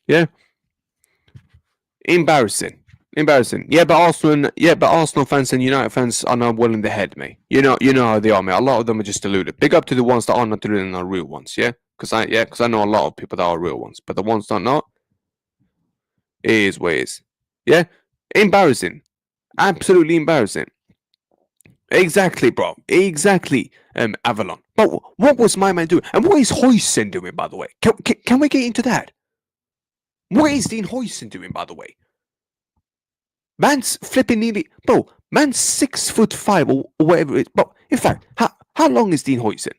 Yeah? Embarrassing. Embarrassing. Yeah, but Arsenal fans and United fans are not well in the head, mate. You know how they are, mate. A lot of them are just deluded. Big up to the ones that are not deluded and are real ones, yeah? Because I know a lot of people that are real ones, but the ones that are not, it is what it is. Yeah? Embarrassing. Absolutely embarrassing. Exactly, bro. Exactly, Avalon. But what was my man doing? And what is Hoyson doing, by the way? Can we get into that? What is Dean Hoyson doing, by the way? Man's flipping nearly... Bro, man's 6'5" or whatever it is. Bro, in fact, how long is Dean Hoyson?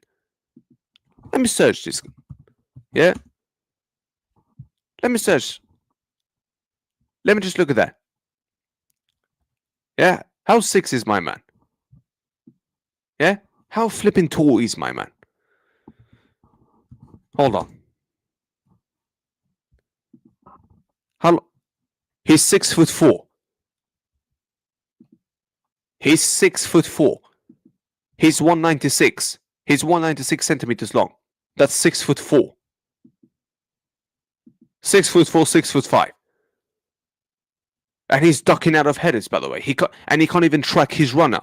Let me search this. Yeah? Let me search. Let me just look at that. Yeah? How 6 is my man? Yeah? How flipping tall is my man? Hold on. He's 6'4". He's 6'4". He's 196. He's 196 centimeters long. That's 6'4". 6'4", 6'5". And he's ducking out of headers, by the way. He can't even track his runner.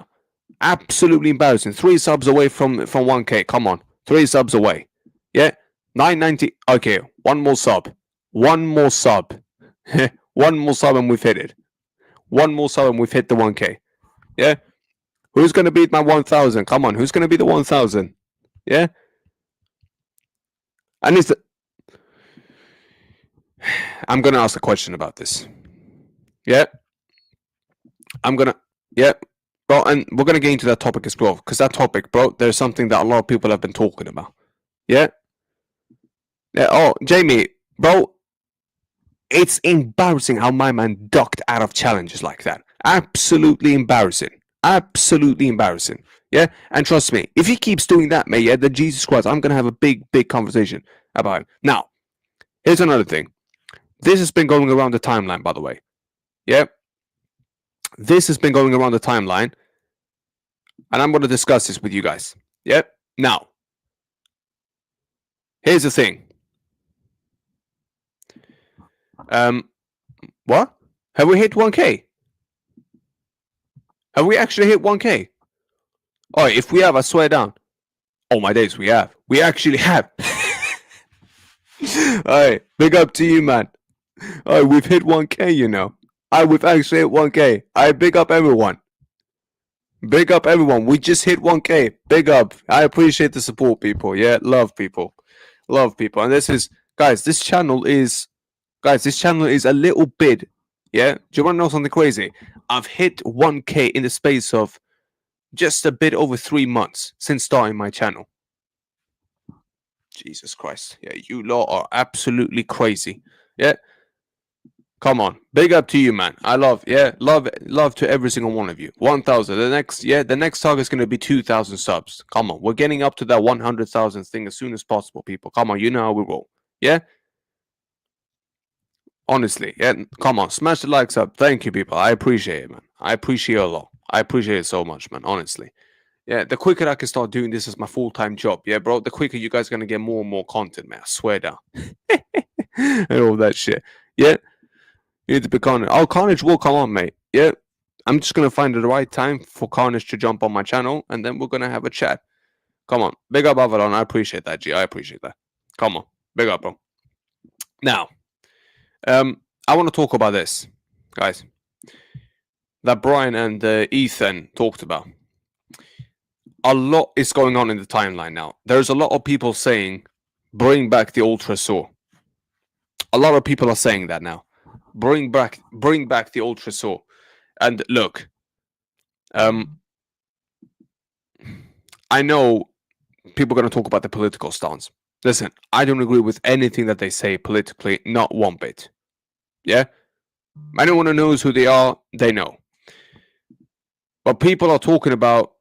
Absolutely embarrassing. 3 subs away from 1K. Come on. 3 subs away. Yeah? 990. Okay, one more sub. One more sub. One more sub and we've hit it. One more sub and we've hit the 1K. Yeah? Who's going to beat my 1,000? Come on. Who's going to be the 1,000? Yeah? And I'm going to ask a question about this. Yeah? Yeah? Bro, and we're going to get into that topic as well. Because that topic, bro, there's something that a lot of people have been talking about. Yeah? Yeah. Oh, Jamie, bro, it's embarrassing how my man ducked out of challenges like that. Absolutely embarrassing. Absolutely embarrassing. Yeah? And trust me, if he keeps doing that, mate, yeah, then Jesus Christ, I'm going to have a big conversation about him. Now, here's another thing. This has been going around the timeline, by the way. Yeah? This has been going around the timeline. And I'm going to discuss this with you guys. Yeah? Now, here's the thing. What? Have we hit 1K? Have we actually hit 1K? Oh, if we have, I swear down. Oh my days, we have. We actually have. Alright, big up to you, man. Alright, we've hit 1K, you know. We've actually hit 1K. Alright, big up everyone. Big up everyone. We just hit 1K. Big up. I appreciate the support, people. Yeah, love people. Love people. And this is, guys, this channel is a little bit, yeah? Do you want to know something crazy? I've hit 1K in the space of just a bit over 3 months since starting my channel. Jesus Christ. Yeah, you lot are absolutely crazy. Yeah. Come on. Big up to you, man. I love to every single one of you. 1,000. The next target is going to be 2,000 subs. Come on. We're getting up to that 100,000 thing as soon as possible, people. Come on. You know how we roll. Yeah? Honestly. Yeah. Come on. Smash the likes up. Thank you, people. I appreciate it, man. I appreciate it a lot. I appreciate it so much, man. Honestly. Yeah, the quicker I can start doing this as my full-time job, yeah, bro, the quicker you guys are going to get more and more content, man. I swear down. And all that shit. Yeah. You need to be Carnage. Oh, Carnage will come on, mate. Yeah. I'm just going to find the right time for Carnage to jump on my channel, and then we're going to have a chat. Come on. Big up, Avalon. I appreciate that, G. I appreciate that. Come on. Big up, bro. Now, I want to talk about this, guys, that Brian and Ethan talked about. A lot is going on in the timeline now. There's a lot of people saying, bring back the Ultra Saw. A lot of people are saying that now. Bring back the Ultra Saw. And look, I know people are going to talk about the political stance. Listen, I don't agree with anything that they say politically, not one bit. Yeah? Anyone who knows who they are, they know. But people are talking about,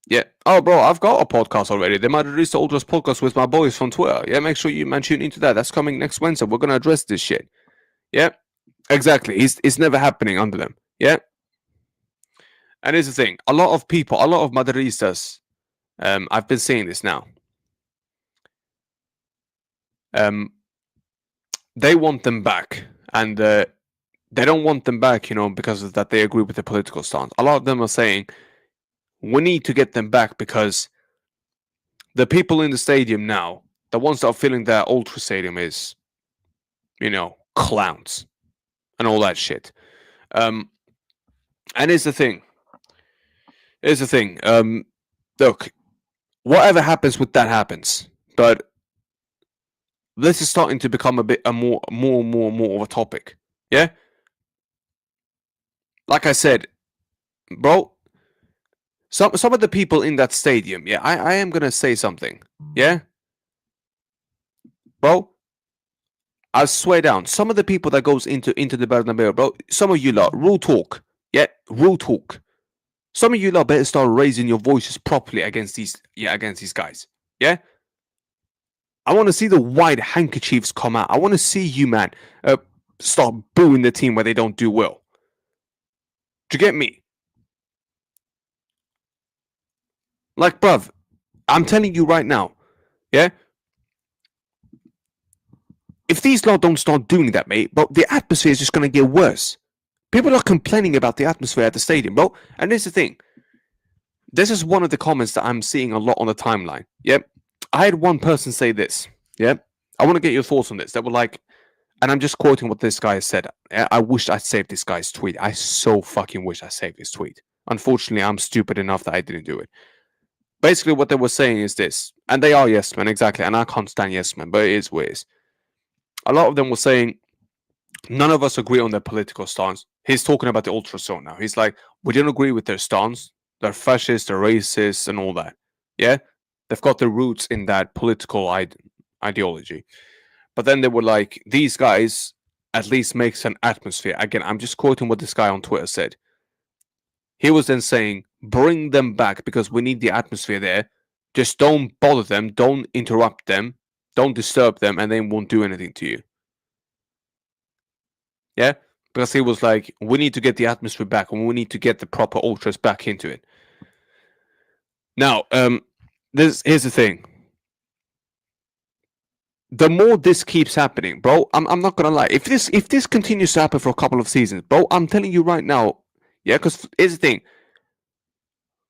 yeah. Oh, bro, I've got a podcast already. The Madrid Ultras podcast with my boys from Twitter. Yeah, make sure you, man, tune into that. That's coming next Wednesday. We're going to address this shit. Yeah, exactly. It's never happening under them. Yeah. And here's the thing. A lot of people, a lot of Madridistas, I've been saying this now. They want them back. And they don't want them back, because of that they agree with the political stance. A lot of them are saying we need to get them back because the people in the stadium now, the ones that are filling that ultra stadium is, clowns and all that shit. And here's the thing. Look, whatever happens with that happens. But this is starting to become a more of a topic. Yeah? Like I said, bro, some of the people in that stadium, yeah, I am gonna say something. Yeah? Bro, I swear down, some of the people that goes into the Bernabeu, bro, some of you lot, real talk. Yeah, real talk. Some of you lot better start raising your voices properly against these guys. Yeah? I want to see the white handkerchiefs come out. I want to see you, man, start booing the team where they don't do well. Do you get me? Like, bruv, I'm telling you right now, yeah? If these lot don't start doing that, mate, bro, the atmosphere is just going to get worse. People are complaining about the atmosphere at the stadium, bro. And here's the thing. This is one of the comments that I'm seeing a lot on the timeline. Yep. I had one person say this. Yep. I want to get your thoughts on this. They were like, and I'm just quoting what this guy said. I wish I'd saved this guy's tweet. I so fucking wish I saved his tweet. Unfortunately, I'm stupid enough that I didn't do it. Basically, what they were saying is this, and they are yes men, exactly, and I can't stand yes men, but it is weird. A lot of them were saying, none of us agree on their political stance. He's talking about the ultrasound now. He's like, we don't agree with their stance. They're fascist, they're racist, and all that. Yeah? They've got their roots in that political ideology. But then they were like, these guys at least makes an atmosphere. Again, I'm just quoting what this guy on Twitter said. He was then saying, bring them back because we need the atmosphere there. Just don't bother them, don't interrupt them, don't disturb them, and they won't do anything to you. Yeah? Because he was like, we need to get the atmosphere back and we need to get the proper ultras back into it. Now, here's the thing. The more this keeps happening, bro, I'm not gonna lie. If this continues to happen for a couple of seasons, bro, I'm telling you right now, yeah, because here's the thing.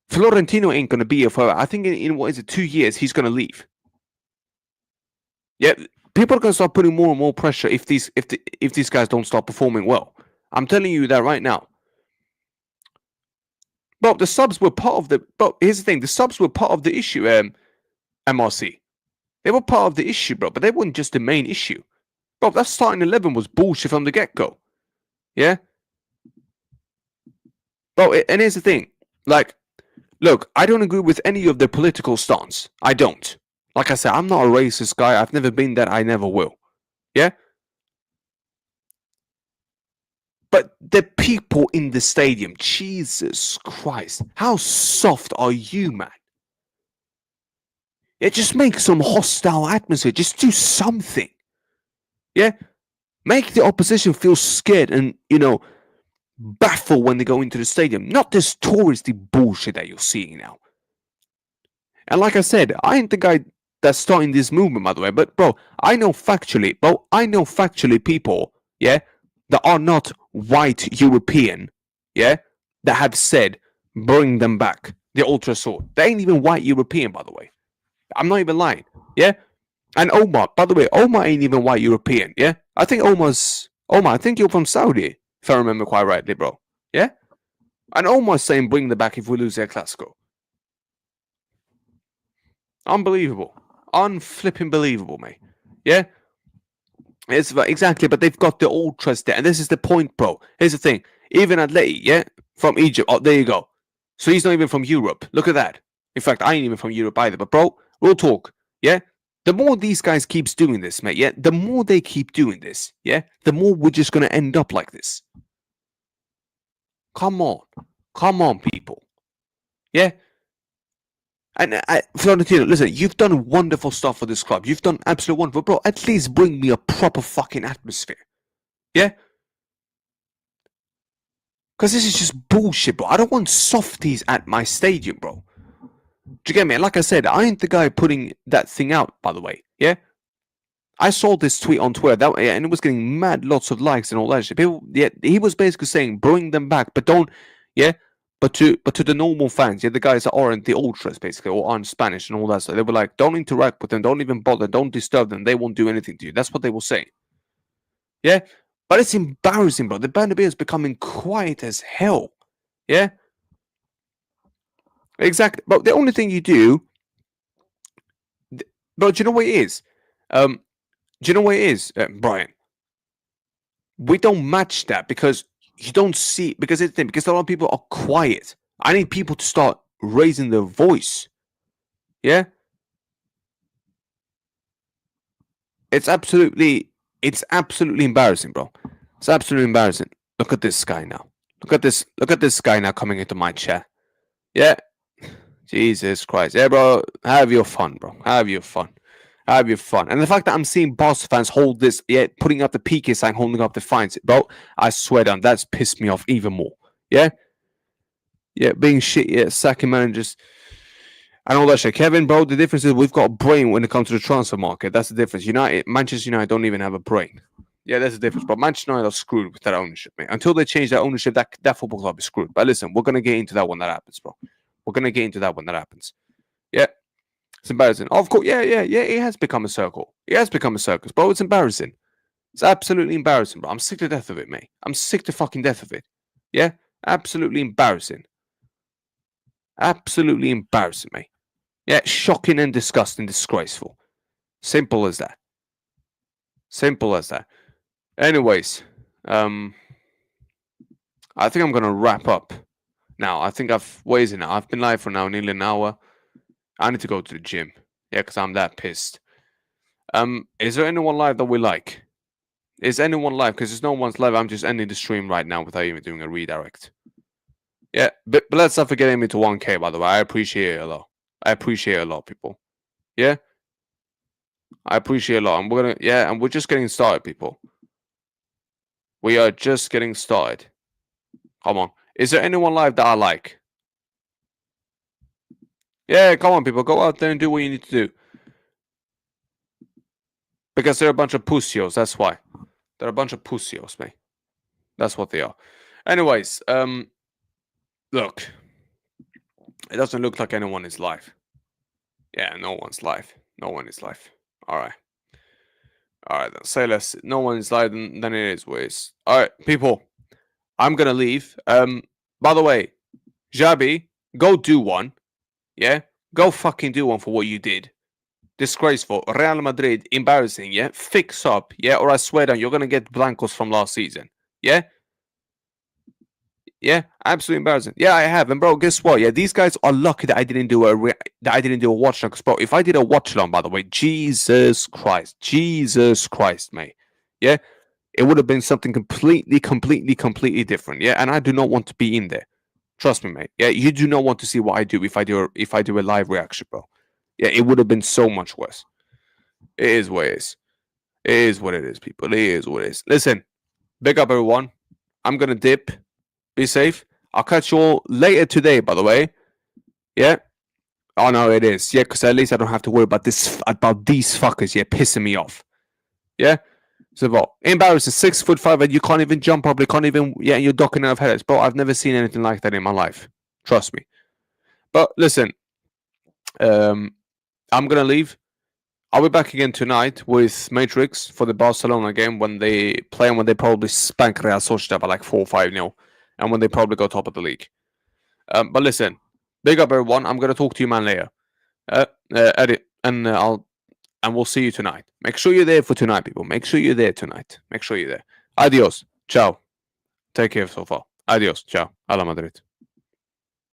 Florentino ain't gonna be here forever. I think in what is it, 2 years, he's gonna leave. Yeah, people are gonna start putting more and more pressure if these guys don't start performing well. I'm telling you that right now. Bro, the subs were part of the. Bro, here's the thing: the subs were part of the issue. MRC, they were part of the issue, bro, but they weren't just the main issue. Bro, that starting 11 was bullshit from the get-go. Yeah. Bro, and here's the thing: like, look, I don't agree with any of their political stance. I don't. Like I said, I'm not a racist guy. I've never been that. I never will. Yeah. But the people in the stadium, Jesus Christ, how soft are you, man? Yeah, just make some hostile atmosphere. Just do something. Yeah? Make the opposition feel scared and, baffled when they go into the stadium. Not this touristy bullshit that you're seeing now. And like I said, I ain't the guy that's starting this movement, by the way. But, bro, I know factually people, yeah, that are not white European, yeah, that have said, bring them back, the ultra sword. They ain't even white European, by the way. I'm not even lying, yeah? And Omar, by the way, Omar ain't even white European, yeah? I think Omar, I think you're from Saudi, if I remember quite rightly, bro, yeah? And Omar's saying bring them back if we lose their Clasico. Unbelievable. Unflipping believable, mate. Yeah? It's exactly, but they've got the ultras there. And this is the point, bro. Here's the thing. Even Atleti, yeah? From Egypt. Oh, there you go. So he's not even from Europe. Look at that. In fact, I ain't even from Europe either. But, bro, real talk. Yeah? The more these guys keeps doing this, mate, yeah? The more they keep doing this, yeah? The more we're just going to end up like this. Come on. Come on, people. Yeah? And Florentino, listen, you've done wonderful stuff for this club. You've done absolute wonderful. Bro, at least bring me a proper fucking atmosphere. Yeah? Because this is just bullshit, bro. I don't want softies at my stadium, bro. Do you get me? And like I said, I ain't the guy putting that thing out, by the way. Yeah? I saw this tweet on Twitter, and it was getting mad lots of likes and all that shit. People, yeah, he was basically saying, bring them back, but don't, yeah, but to the normal fans, yeah, the guys that aren't the ultras, basically, or aren't Spanish and all that stuff. They were like, don't interact with them, don't even bother, don't disturb them, they won't do anything to you. That's what they were saying. Yeah, but it's embarrassing, bro. The Bernabeu is becoming quiet as hell. Yeah, exactly. But the only thing you do, but do you know what it is? Do you know what it is, Brian? We don't match that because you don't see, because it's because a lot of people are quiet. I need people to start raising their voice. Yeah, it's absolutely embarrassing, bro. It's absolutely embarrassing. Look at this guy now. Look at this guy now coming into my chair. Yeah, Jesus Christ. Yeah, bro. Have your fun, bro. Have your fun. Have your fun. And the fact that I'm seeing Barca fans hold this, yeah, putting up the PK sign, holding up the fines, bro, I swear down, that's pissed me off even more. Yeah? Yeah, being shit, yeah, sacking managers and all that shit. Kevin, bro, the difference is we've got a brain when it comes to the transfer market. That's the difference. Manchester United don't even have a brain. Yeah, that's the difference. But Manchester United are screwed with that ownership, mate. Until they change that ownership, that football club is screwed. But listen, we're going to get into that when that happens, bro. We're going to get into that when that happens. Yeah. It's embarrassing. Oh, of course, yeah. It has become a circle. It has become a circus, bro. It's embarrassing. It's absolutely embarrassing, bro. I'm sick to death of it, mate. I'm sick to fucking death of it. Yeah? Absolutely embarrassing. Absolutely embarrassing, mate. Yeah, shocking and disgusting, disgraceful. Simple as that. Simple as that. Anyways, I think I'm gonna wrap up now. I think what is it now? I've been live for now nearly an hour. I need to go to the gym. Yeah, because I'm that pissed. Is there anyone live that we like? Is anyone live? Because there's no one's live. I'm just ending the stream right now without even doing a redirect. Yeah, but let's not forget me to 1K, by the way. I appreciate it a lot. I appreciate it a lot, people. Yeah? I appreciate it a lot. And we're just getting started, people. We are just getting started. Come on. Is there anyone live that I like? Yeah, come on, people. Go out there and do what you need to do. Because they're a bunch of pussios, that's why. They're a bunch of pussios, mate. That's what they are. Anyways, look. It doesn't look like anyone is live. Yeah, no one's live. No one is live. Alright. Alright, then say less. No one is live, then it is what it is. Alright, people. I'm gonna leave. By the way, Xabi, go do one. Yeah? Go fucking do one for what you did. Disgraceful. Real Madrid, embarrassing, yeah? Fix up, yeah? Or I swear down, you're gonna get Blancos from last season. Yeah? Yeah, absolutely embarrassing. Yeah, I have. And bro, guess what? Yeah, these guys are lucky that I didn't do a watch along. Because bro, if I did a watch along, by the way, Jesus Christ, mate. Yeah, it would have been something completely different. Yeah, and I do not want to be in there. Trust me, mate. Yeah, you do not want to see what I do if I do a live reaction, bro. Yeah, it would have been so much worse. It is what it is. It is what it is, people. It is what it is. Listen, big up everyone. I'm gonna dip. Be safe. I'll catch you all later today, by the way. Yeah. Oh no, it is. Yeah, because at least I don't have to worry about these fuckers. Yeah, pissing me off. Yeah. So, bro, embarrassing. 6'5", and you can't even jump properly. Can't even. Yeah, you're docking out of headaches, bro. I've never seen anything like that in my life. Trust me. But listen, I'm gonna leave. I'll be back again tonight with Matrix for the Barcelona game when they play and when they probably spank Real Sociedad by like 4-5-0. And when they probably go top of the league. But listen, big up everyone. I'm gonna talk to you, man, later. Edit, and we'll see you tonight. Make sure you're there for tonight, people. Make sure you're there tonight. Make sure you're there. Adios. Ciao. Take care so far. Adios. Ciao. Hala Madrid.